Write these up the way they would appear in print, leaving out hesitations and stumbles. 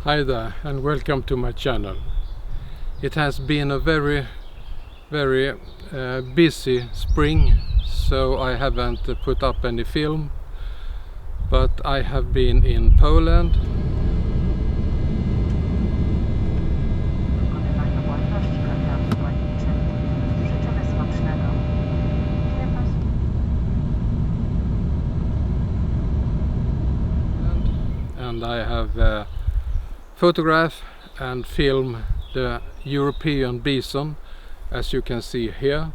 Hi there and welcome to my channel. It has been a very busy spring, so I haven't put up any film, but I have been in Poland. And I have photographed and filmed the European Bison, as you can see here,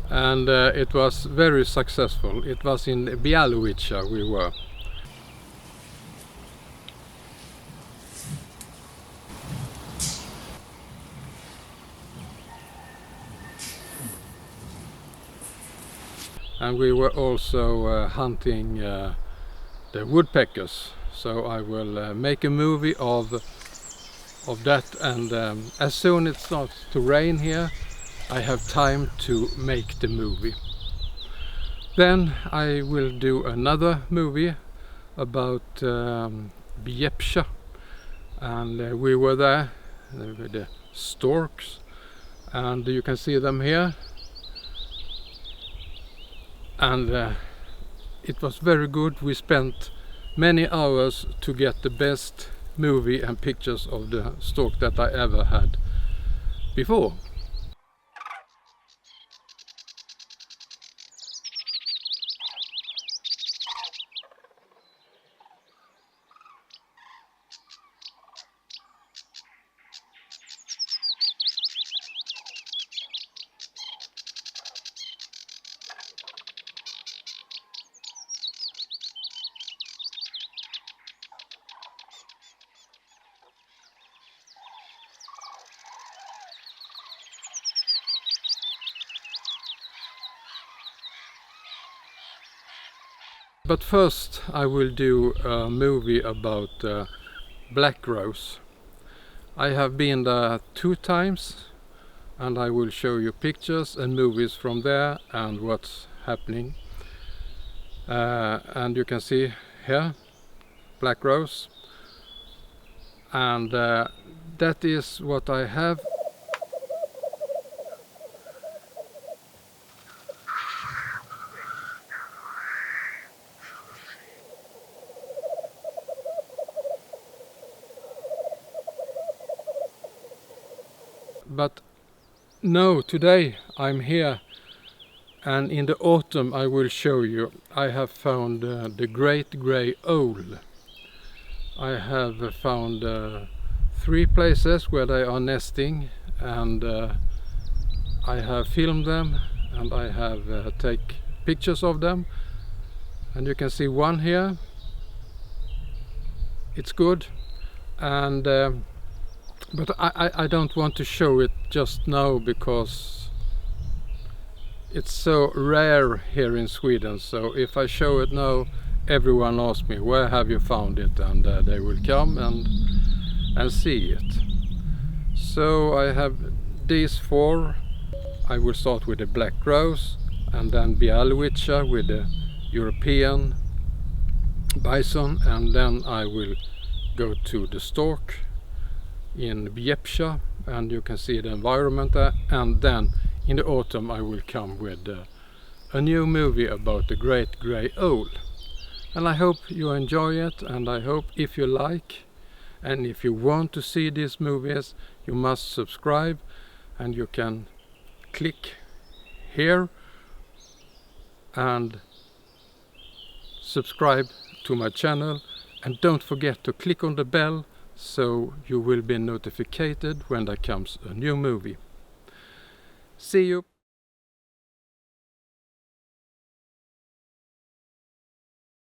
and it was very successful. It was in Bialowice we were. And we were also hunting the woodpeckers. So I will make a movie of that, and as soon as it starts to rain here, I have time to make the movie. Then I will do another movie about Biepsha, and we were there with the storks, and you can see them here, and it was very good. We spent many hours to get the best movie and pictures of the stork that I ever had before. But first I will do a movie about black grouse. I have been there 2 times, and I will show you pictures and movies from there and what's happening. And you can see here black grouse, and that is what I have. But no, today I'm here, and in the autumn I will show you. I have found the great grey owl. I have found 3 places where they are nesting, and I have filmed them, and I have take pictures of them, and you can see one here. It's good, and but I don't want to show it just now because it's so rare here in Sweden. So if I show it now, everyone asks me, where have you found it? And they will come and see it. So I have these 4. I will start with the black grouse, and then Bialowice with the European bison, and then I will go to the stork in Biepsha, and you can see the environment there. And then in the autumn I will come with a new movie about the great grey owl. And I hope you enjoy it, and I hope if you like, and if you want to see these movies, you must subscribe, and you can click here and subscribe to my channel, and don't forget to click on the bell so you will be notified when there comes a new movie. See you!